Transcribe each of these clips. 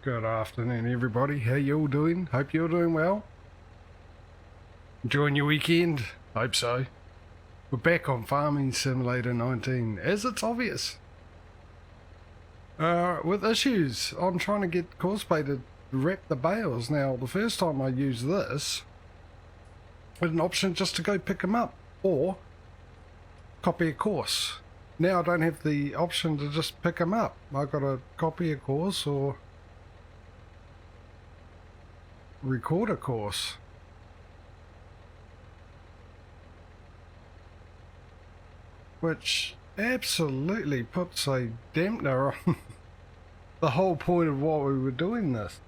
Good afternoon, everybody. How you all doing? Hope you're doing well. Enjoying your weekend? Hope so. We're back on Farming Simulator 19, as it's obvious. With issues, I'm trying to get Causeway to wrap the bales. Now, the first time I used this, I had an option just to go pick them up, or copy a course. Now I don't have the option to just pick them up. I've got to copy a course or record a course. Which absolutely puts a dampener on the whole point of why we were doing this.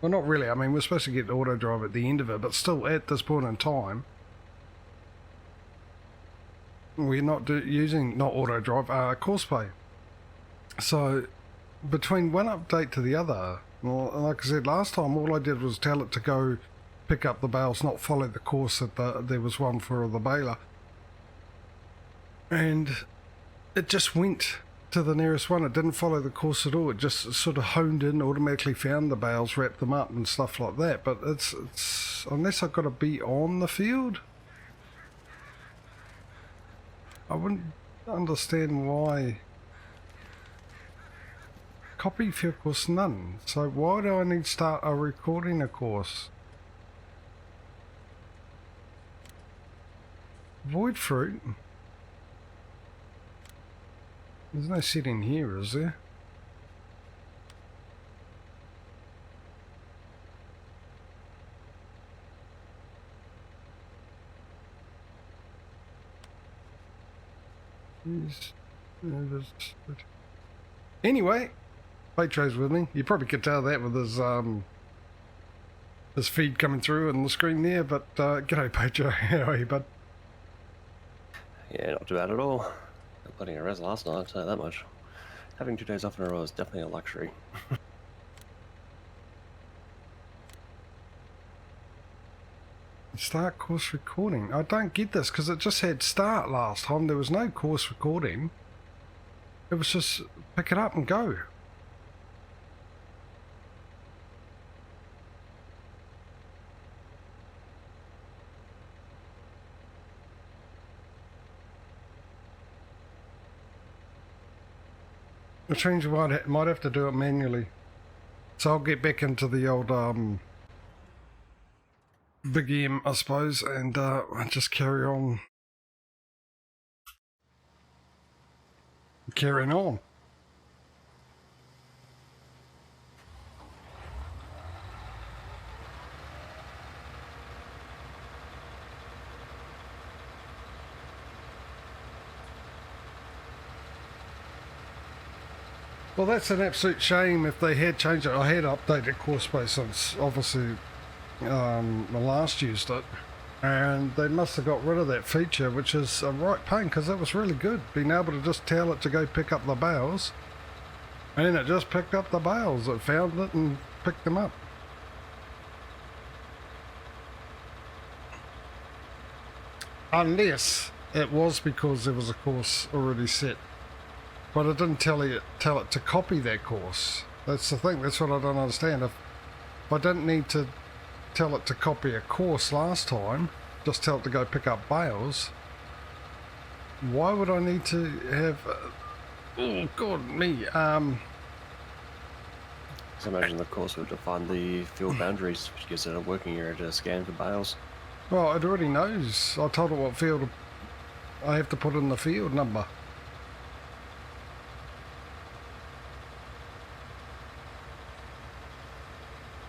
Well, not really. I mean, we're supposed to get auto drive at the end of it, but still at this point in time, we're not using auto drive, course pay. So between one update to the other, well, like I said last time, all I did was tell it to go pick up the bales, not follow the course that there was one for the baler. And it just went to the nearest one. It didn't follow the course at all. It just sort of honed in, automatically found the bales, wrapped them up and stuff like that. But it's unless I've got to be on the field, I wouldn't understand why. Copy field course none. So why do I need to start recording a course? Void fruit. There's no setting here, is there? Anyway, Patrio's with me. You probably could tell that with his feed coming through on the screen there, but g'day Patrio, how are you, bud? Yeah, not too bad at all. Got plenty of rest last night, I'll tell you that much. Having 2 days off in a row is definitely a luxury. Start course recording. I don't get this because it just had start last time. There was no course recording. It was just pick it up and go. Which means we might have to do it manually. So I'll get back into the old Big M, I suppose, and just carry on. Carrying on. Well, that's an absolute shame if they had changed it. I had updated course base since, obviously, I last used it. And they must have got rid of that feature, which is a right pain, because that was really good. Being able to just tell it to go pick up the bales. And it just picked up the bales. It found it and picked them up. Unless it was because there was a course already set. But it didn't tell it to copy that course. That's the thing, that's what I don't understand. If I didn't need to tell it to copy a course last time, just tell it to go pick up bales, why would I need to have... oh, God, me. So imagine the course would define the field boundaries, which gives it a working area to scan for bales. Well, it already knows. I told it what field I have to put in the field number.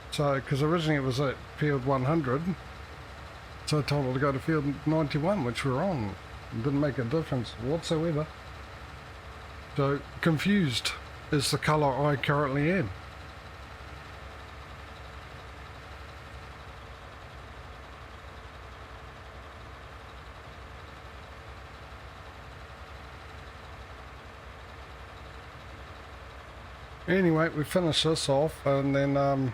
So, because originally it was at field 100, so I told her to go to field 91, which we're on. It didn't make a difference whatsoever. So, confused is the colour I currently am. Anyway, we finish this off and then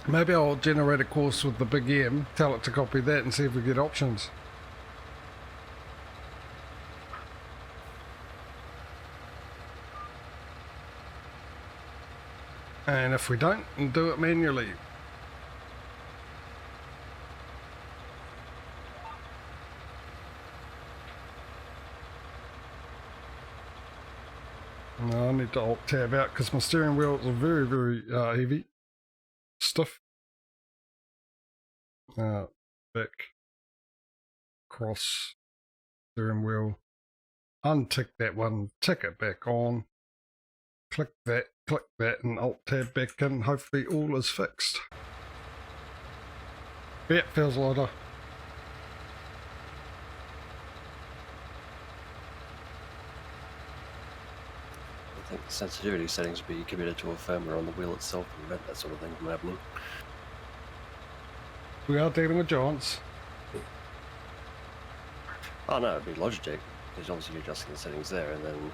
maybe I'll generate a course with the Big M, tell it to copy that and see if we get options. And if we don't, we'll do it manually. No, I need to alt tab out because my steering wheels are very, very heavy, stiff. Back, cross, steering wheel, untick that one, tick it back on, click that, and alt tab back in. Hopefully all is fixed. Yeah, feels lighter. I think the sensitivity settings will be committed to a firmware on the wheel itself to prevent that sort of thing from happening. We are dealing with giants. Oh no, it'd be Logitech, because obviously you're adjusting the settings there, and then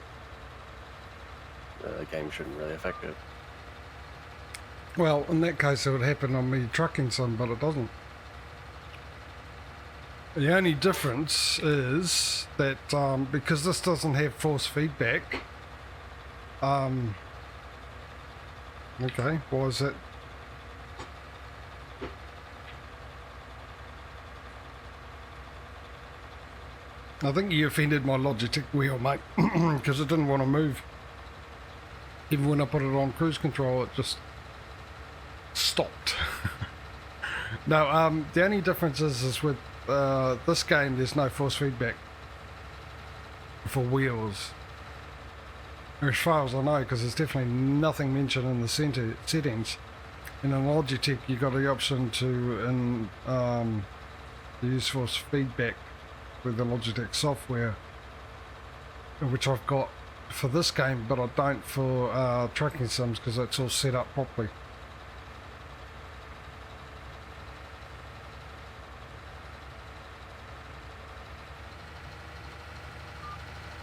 the game shouldn't really affect it. Well, in that case it would happen on me trucking some, but it doesn't. The only difference is that because this doesn't have force feedback, okay, why is that? I think you offended my Logitech wheel, mate, because it didn't want to move. Even when I put it on cruise control, it just stopped. No, the only difference is with this game, there's no force feedback for wheels. As far as I know, because there's definitely nothing mentioned in the settings. In a Logitech, you got the option to use force feedback with the Logitech software, which I've got for this game, but I don't for trucking sims because it's all set up properly.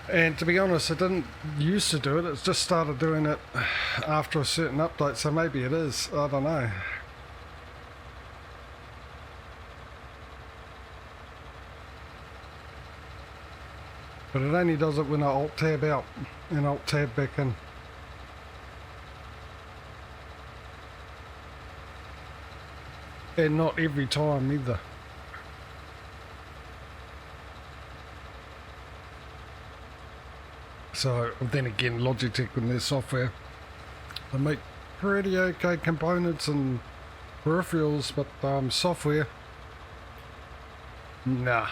And to be honest, it didn't used to do it, it's just started doing it after a certain update, so maybe it is, I don't know. But it only does it when I alt tab out and alt tab back in. And not every time either. So then again, Logitech and their software, they make pretty okay components and peripherals, but software, nah.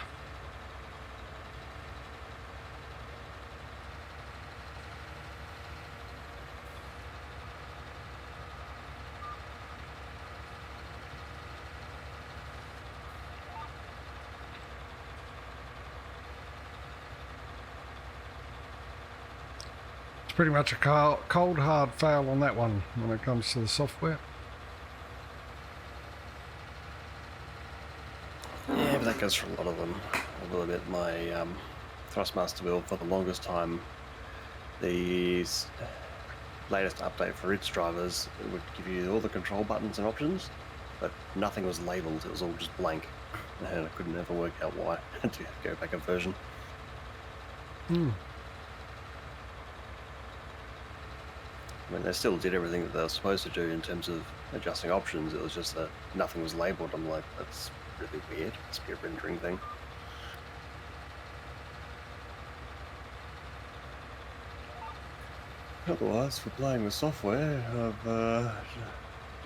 Pretty much a cold hard fail on that one when it comes to the software. Yeah, but that goes for a lot of them. I will admit my Thrustmaster wheel for the longest time, the latest update for its drivers, it would give you all the control buttons and options, but nothing was labelled, it was all just blank. And I couldn't ever work out why. I had to go back a version. I mean, they still did everything that they were supposed to do in terms of adjusting options. It was just that nothing was labelled. I'm like, that's really weird. It's a rendering thing. Otherwise, for playing with software, I've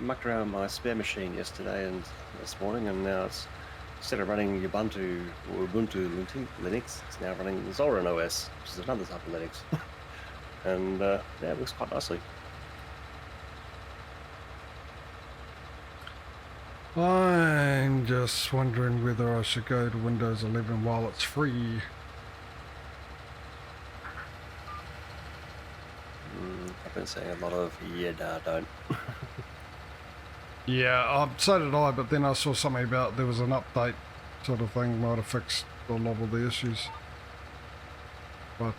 mucked around my spare machine yesterday and this morning, and now it's, instead of running Ubuntu Linux, it's now running Zorin OS, which is another type of Linux. And yeah, it works quite nicely. I'm just wondering whether I should go to Windows 11 while it's free. I've been saying a lot of, yeah, nah, don't. Yeah, so did I, but then I saw something about there was an update sort of thing, might have fixed a lot of the issues. But,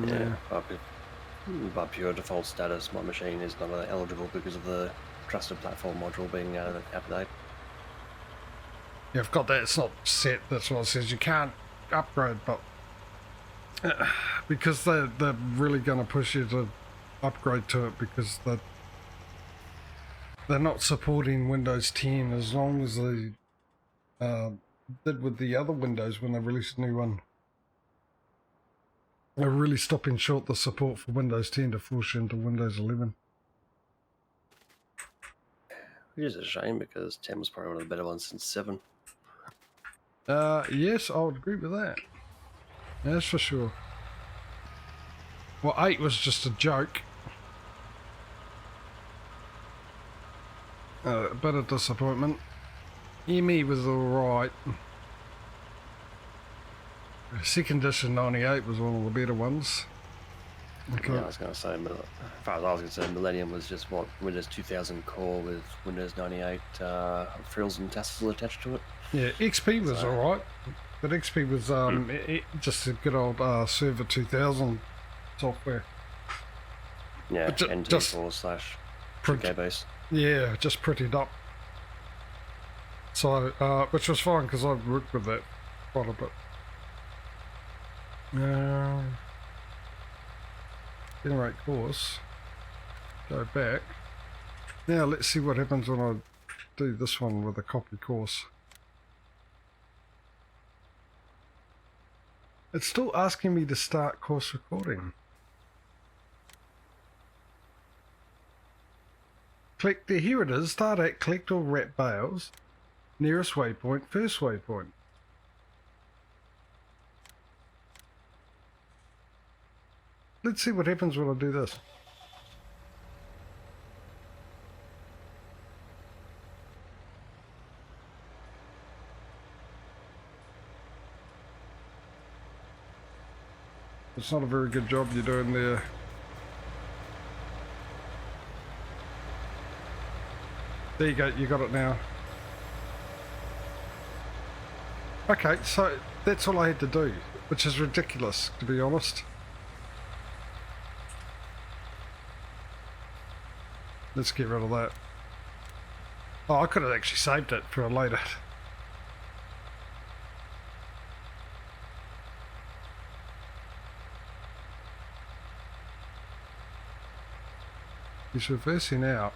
yeah, by pure default status, my machine is not eligible because of the trusted platform module being out of date. Yeah, I've got that. It's not set. That's what it says. You can't upgrade, but Because they're really going to push you to upgrade to it, because they're not supporting Windows 10 as long as they did with the other Windows when they released a new one. They're really stopping short the support for Windows 10 to force you into Windows 11. Which is a shame, because 10 was probably one of the better ones since 7. Yes, I would agree with that. That's for sure. Well, 8 was just a joke. A bit of disappointment. ME was alright. Second edition 98 was one of the better ones. Okay. Yeah, I was going to say, as far as I was concerned, Millennium was just what, Windows 2000 core with Windows 98 frills and tassels attached to it. Yeah, XP was alright, but XP was just a good old Server 2000 software. Yeah, NT4/2K base. Yeah, just prettied up. So, which was fine because I've worked with that quite a bit. Generate course. Go back. Now let's see what happens when I do this one with a copy course. It's still asking me to start course recording. Click the, here it is, start at collect or wrap bales, nearest waypoint, first waypoint. Let's see what happens when I do this. It's not a very good job you're doing there. There you go, you got it now. Okay, so that's all I had to do, which is ridiculous, to be honest. Let's get rid of that. Oh, I could have actually saved it for later. He's reversing out.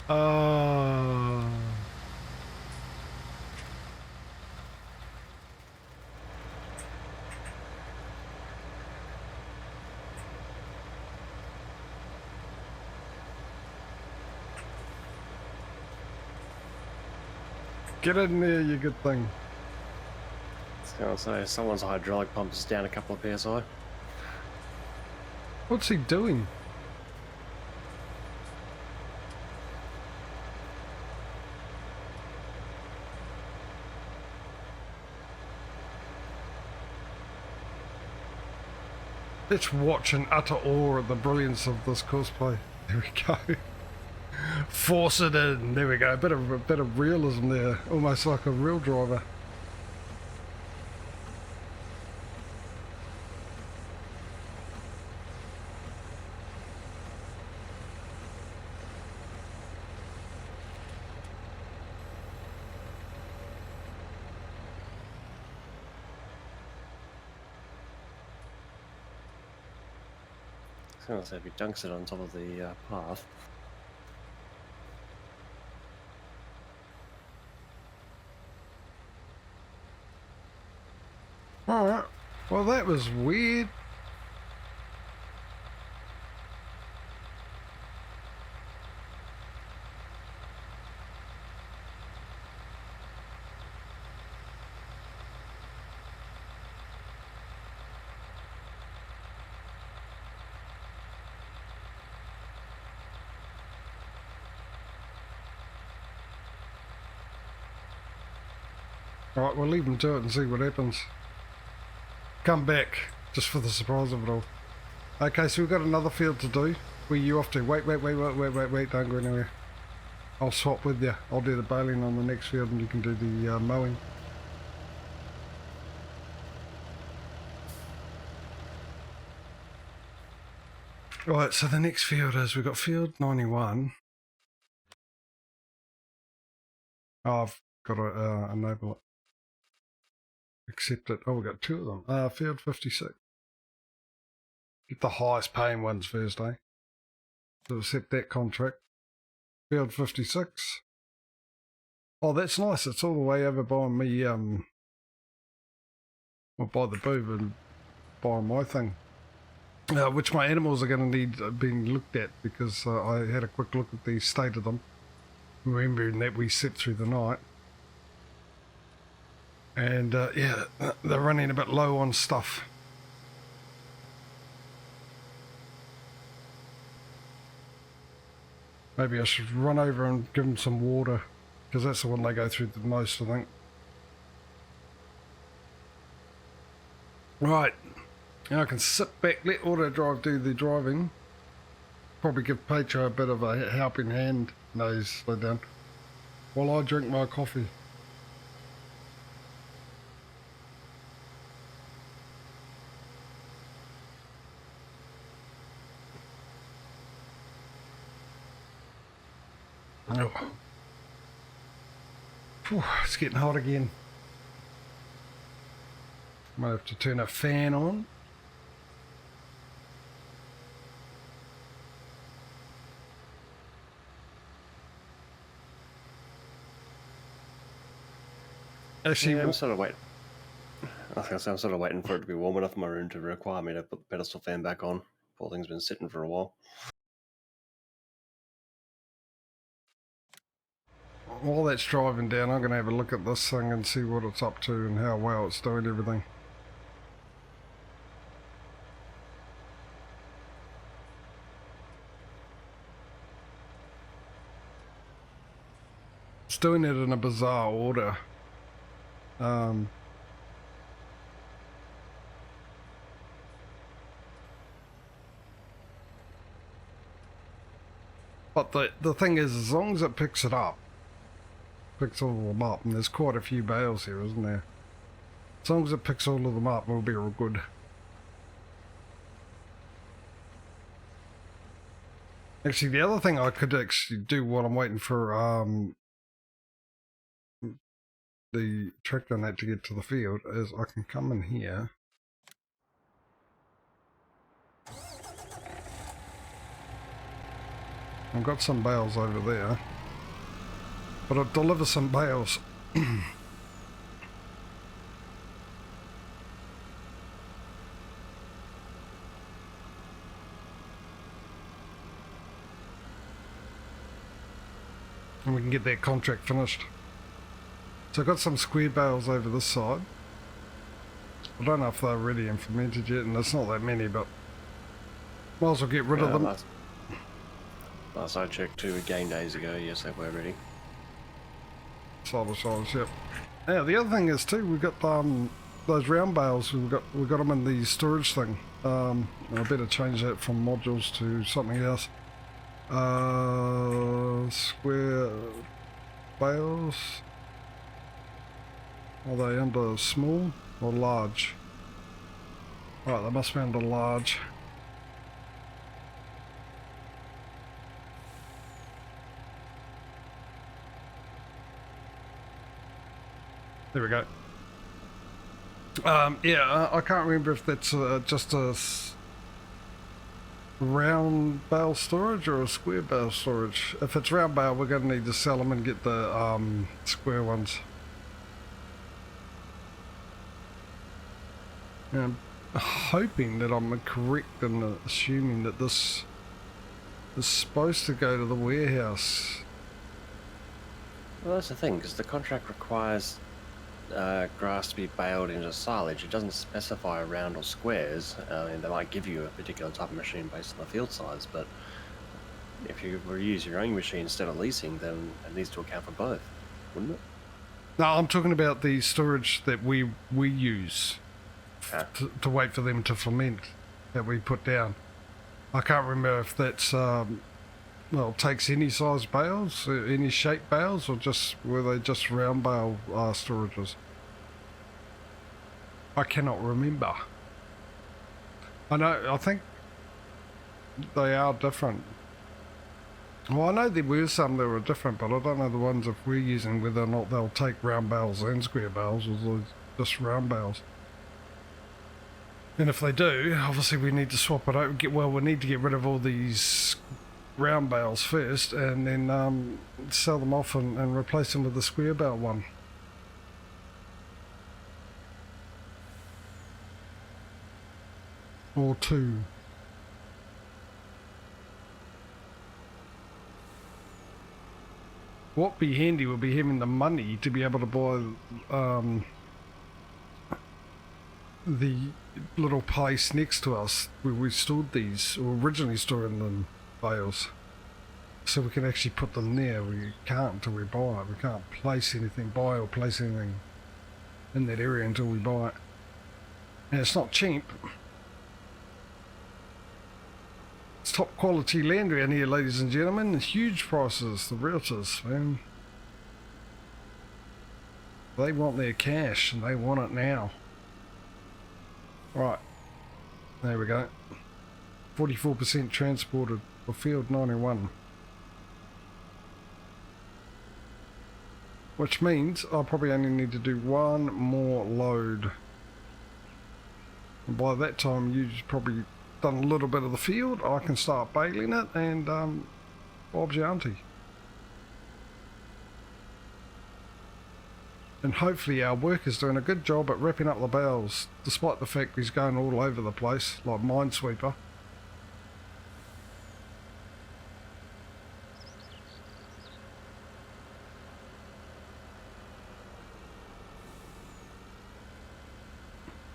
Oh. Get in there, you good thing. I was going to say, someone's hydraulic pump is down a couple of PSI. What's he doing? Let's watch in utter awe at the brilliance of this cosplay. There we go. Force it in. There we go. A bit of realism there. Almost like a real driver. I was going to say, if he dunks it on top of the path. Alright. Well, that was weird. Alright, we'll leave them to it and see what happens. Come back, just for the surprise of it all. Okay, so we've got another field to do. Where you off to? Wait, don't go anywhere. I'll swap with you. I'll do the baling on the next field and you can do the mowing. Right, so the next field is, we've got field 91. Oh, I've got to enable it. Accept it. Oh, we've got two of them. Field 56. Get the highest paying ones first, eh? So accept that contract. Field 56. Oh, that's nice. It's all the way over by me, well, by the boob and by my thing. Which my animals are going to need being looked at, because I had a quick look at the state of them, remembering that we slept through the night. And yeah, they're running a bit low on stuff. Maybe I should run over and give them some water, because that's the one they go through the most, I think. Right, now I can sit back, let auto drive do the driving. Probably give Patrio a bit of a helping hand. No, he's slowed down. While I drink my coffee. Oh. Whew, it's getting hot again. Might have to turn a fan on. Actually, Yeah, I'm sort of waiting. I was gonna say I'm sort of waiting for it to be warm enough in my room to require me to put the pedestal fan back on. Poor thing's been sitting for a while. while that's driving down, I'm going to have a look at this thing and see what it's up to and how well it's doing everything. It's doing it in a bizarre order. But the thing is, as long as it picks it up, picks all of them up, and there's quite a few bales here, isn't there? As long as it picks all of them up, we'll be all good. Actually, the other thing I could actually do while I'm waiting for the tractor and that to get to the field is I can come in here. I've got some bales over there, but I'll deliver some bales. And we can get that contract finished. So I've got some square bales over this side. I don't know if they're ready implemented yet, and there's not that many, but might as well get rid of them. Last I checked 2 game days ago, yes, they were ready. Side by sides, yep. Now the other thing is too, we've got those round bales. We've got them in the storage thing. I better change that from modules to something else. Square bales. Are they under small or large? Right, they must be under large. There we go. Yeah, I can't remember if that's just a round bale storage or a square bale storage. If it's round bale, we're going to need to sell them and get the square ones. I'm hoping that I'm correct in assuming that this is supposed to go to the warehouse. Well, that's the thing, because the contract requires grass to be baled into silage. It doesn't specify round or squares. And they might give you a particular type of machine based on the field size, but if you reuse your own machine instead of leasing, then it needs to account for both, wouldn't it? No, I'm talking about the storage that we use to wait for them to ferment, that we put down. I can't remember if that's well, takes any size bales, any shape bales, or just were they just round bale storages? I cannot remember. I know. I think they are different. Well, I know there were some that were different, but I don't know the ones if we're using whether or not they'll take round bales and square bales, or just round bales. And if they do, obviously we need to swap it out. We need to get rid of all these round bales first, and then sell them off and replace them with the square bale one. Or two. What be handy would be having the money to be able to buy the little place next to us where we stored these, or originally stored them in bales. So we can actually put them there. We can't until we buy it. We can't buy or place anything in that area until we buy it. And it's not cheap. It's top quality land around here, ladies and gentlemen. Huge prices, the realtors, man. They want their cash and they want it now. Right, there we go. 44% transported for field 91. Which means I'll probably only need to do one more load. And by that time you've probably done a little bit of the field. I can start baling it and Bob's your auntie. And hopefully our worker's doing a good job at wrapping up the bales, despite the fact he's going all over the place like Minesweeper.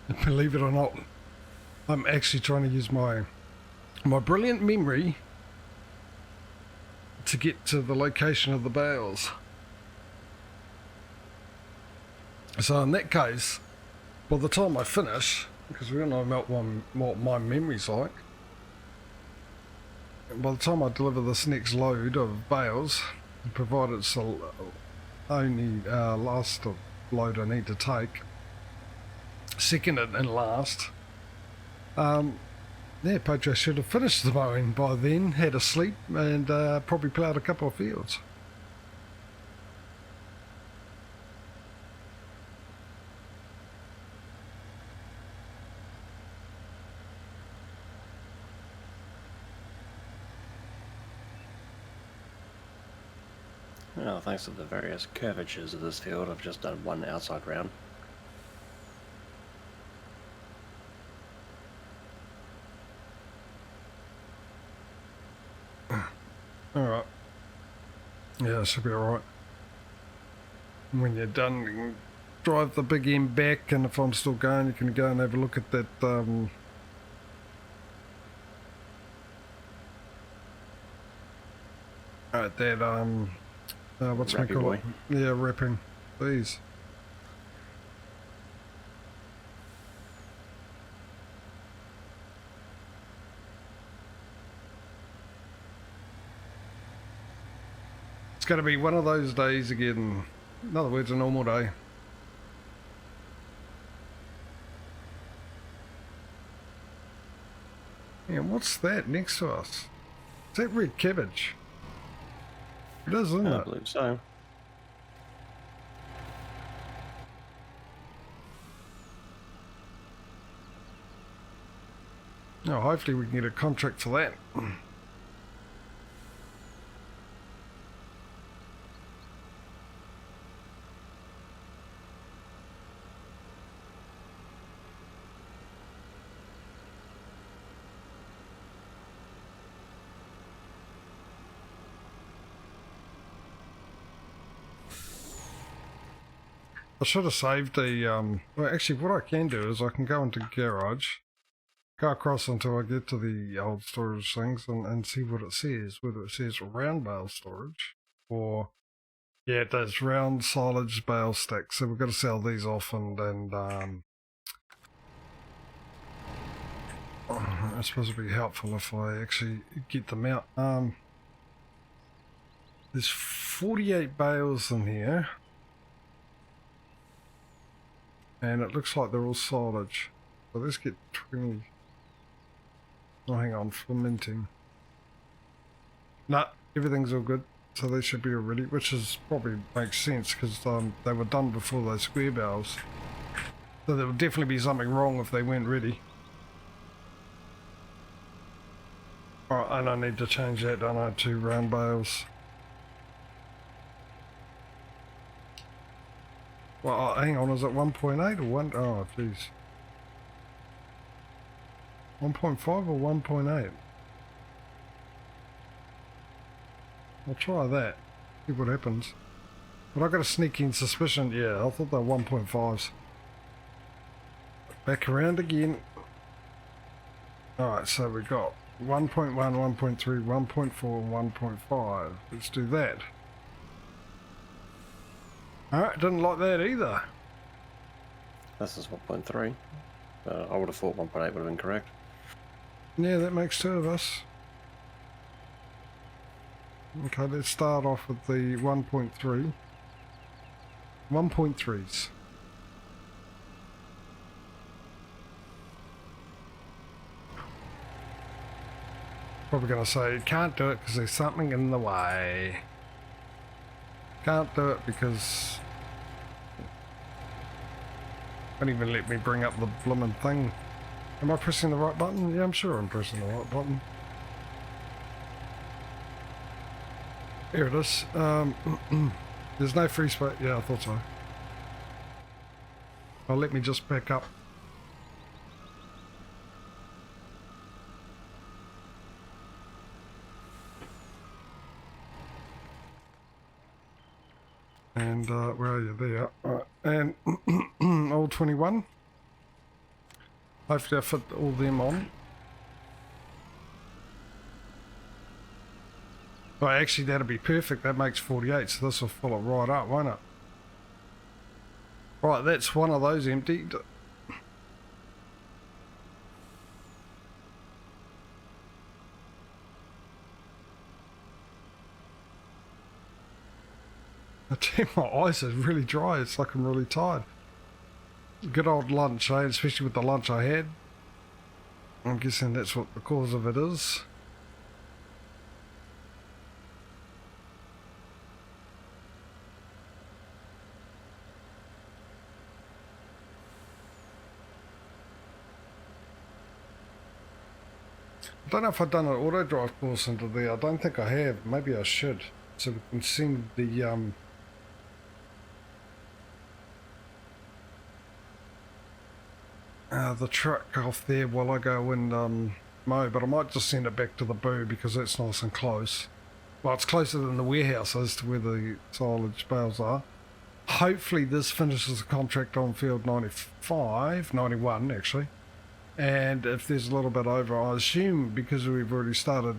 And believe it or not, I'm actually trying to use my brilliant memory to get to the location of the bales. So in that case, by the time I finish, because we don't know what my memory's like, by the time I deliver this next load of bales, provided it's the only last load I need to take, second and last, yeah, Patrio should have finished the mowing by then, had a sleep, and probably ploughed a couple of fields. Well, thanks to the various curvatures of this field, I've just done one outside round. Alright. Yeah, it should be alright. When you're done, you can drive the big end back, and if I'm still going, you can go and have a look at that what's it called? Yeah, wrapping. These. It's going to be one of those days again. In other words, a normal day. And what's that next to us? Is that red cabbage? It is, isn't it? I believe so. Oh, hopefully we can get a contract for that. I should have saved a, well actually what I can do is I can go into garage, go across until I get to the old storage things and see what it says, whether it says round bale storage or, yeah it does, round silage bale stacks. So we've got to sell these off and it's supposed to be helpful if I actually get them out. There's 48 bales in here. And it looks like they're all silage. So let's get 20. Oh, hang on, fermenting. No, everything's all good. So they should be all ready, which is probably makes sense because they were done before those square barrels. So there would definitely be something wrong if they weren't ready. Alright, and I need to change that, don't I, to round bales. Well, hang on, is it 1.8 or 1? Oh, jeez. 1.5 or 1.8? I'll try that, see what happens. But I've got a sneaking suspicion, yeah, I thought they were 1.5s. Back around again. Alright, so we got 1.1, 1.3, 1.4, and 1.5. Let's do that. Alright, didn't like that either. This is 1.3. I would have thought 1.8 would have been correct. Yeah, that makes two of us. Okay, let's start off with the 1.3. 1.3s. Probably going to say, can't do it because there's something in the way. Can't do it because... Won't even let me bring up the blooming thing. Am I pressing the right button? Yeah, I'm sure I'm pressing the right button. Here it is. There's no free space. Yeah, I thought so. Oh, let me just back up. And where are you? There. And all 21. Hopefully I fit all them on. Well, actually that'll be perfect. That makes 48, so this will fill it right up, won't it? Right, that's one of those emptied. I tell you, my eyes are really dry. It's like I'm really tired. Good old lunch, eh? Especially with the lunch I had. I'm guessing that's what the cause of it is. I don't know if I've done an auto drive course into there. I don't think I have. Maybe I should. So we can send the truck off there while I go and mow, but I might just send it back to the boo because that's nice and close. Well, it's closer than the warehouse as to where the silage bales are. Hopefully this finishes the contract on field 95, 91 actually, and if there's a little bit over, I assume because we've already started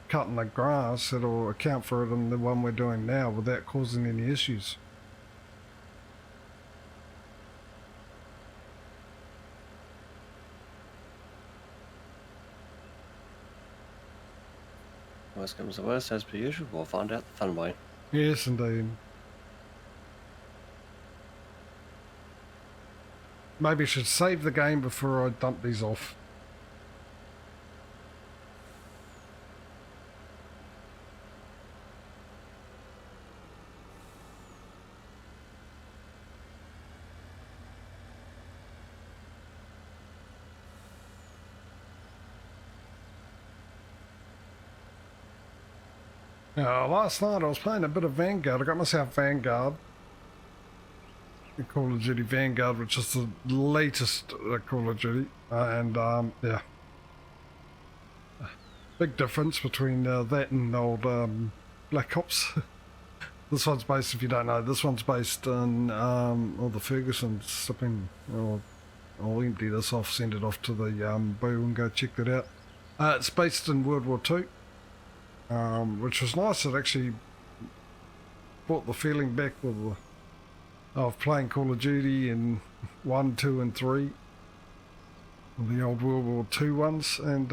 cutting the grass, it'll account for it in the one we're doing now without causing any issues. Worst comes to worst, as per usual, we'll find out the fun way. Yes, indeed. Maybe I should save the game before I dump these off. Last night I was playing a bit of Vanguard. I got myself Vanguard. Call of Duty Vanguard, which is the latest Call of Duty. Yeah. Big difference between that and old Black Ops. This one's based, if you don't know, this one's based on all the Ferguson sipping. I'll empty this off, send it off to the boo and go check that out. It's based in World War II. Which was nice. It actually brought the feeling back of playing Call of Duty in 1, 2 and 3, the old World War II ones, and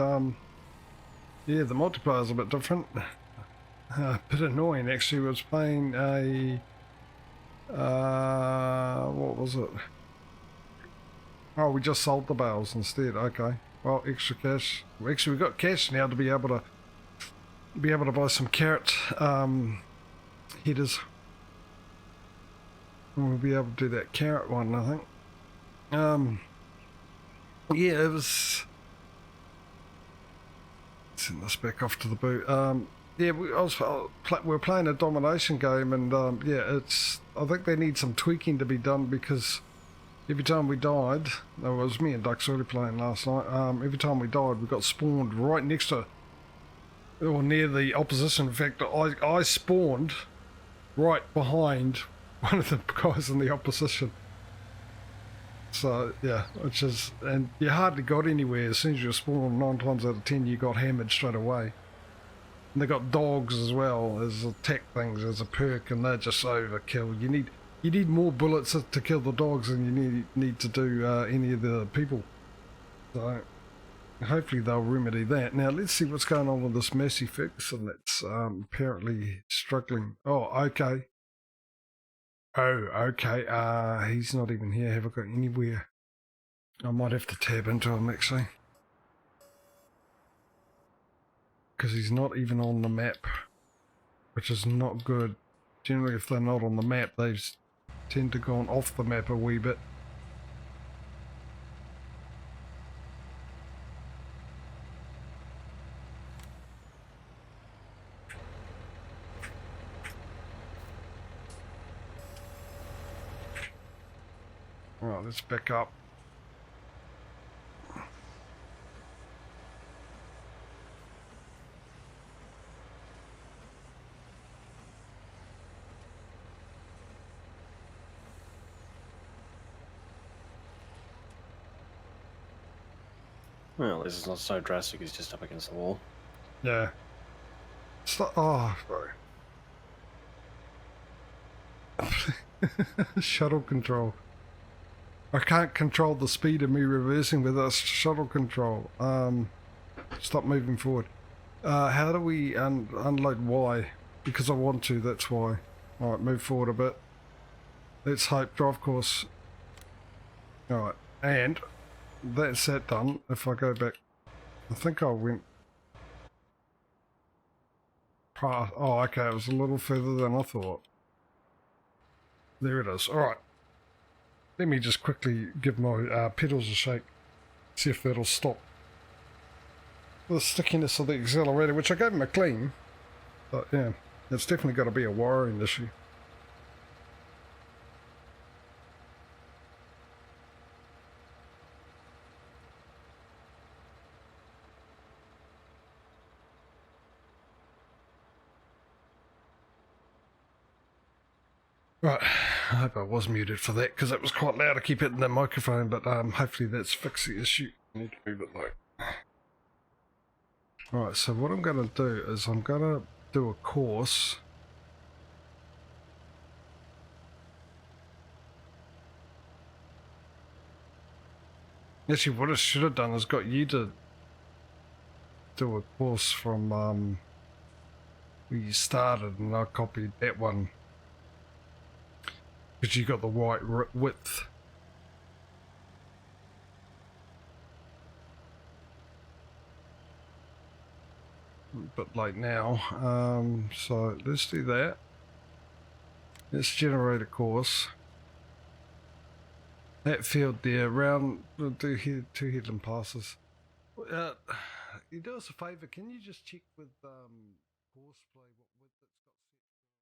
yeah, the multiplayer's a bit different. A bit annoying actually. Was playing a what was it? Oh, we just sold the bales instead. Okay, well, extra cash. Well, actually, we've got cash now to be able to buy some carrot headers. And we'll be able to do that carrot one, I think. Yeah, it was. Send this back off to the boot. Yeah, we were playing a domination game, and yeah, I think they need some tweaking to be done, because every time we died, it was me and Duck's really playing last night. Every time we died, we got spawned right next to, or near the opposition. In fact, I spawned right behind one of the guys in the opposition. So yeah, which is, and you hardly got anywhere. As soon as you spawned, 9 times out of 10 you got hammered straight away. And they got dogs as well as attack things as a perk, and they're just overkill. You need more bullets to kill the dogs than you need to do any of the people. So hopefully they'll remedy that. Now let's see what's going on with this Massey Ferguson that's apparently struggling. Oh, okay. Oh, okay. He's not even here. Have I got anywhere? I might have to tab into him, actually. Because he's not even on the map, which is not good. Generally, if they're not on the map, they tend to go on off the map a wee bit. Alright, let's back up. Well, this is not so drastic, he's just up against the wall. Yeah. Oh, sorry. Shuttle control. I can't control the speed of me reversing with this shuttle control. Stop moving forward. How do we unload Y? Because I want to, that's why. Alright, move forward a bit. Let's hope, drive course. Alright, and that's that done. If I go back, I think I went past. Oh, okay, it was a little further than I thought. There it is. Alright. Let me just quickly give my pedals a shake. See if that'll stop the stickiness of the accelerator, which I gave him a clean. But yeah, it's definitely got to be a wiring issue. Right, I hope I was muted for that, because it was quite loud to keep hitting the microphone, but hopefully that's fixed the issue. I need to move it though. Right, so what I'm going to do is I'm going to do a course. Actually, what I should have done is got you to do a course from where you started, and I copied that one. Because you got the right width. But like now, so let's do that. Let's generate a course. That field there, around, we'll do two headland passes. You do us a favour, can you just check with course play what width it's got set?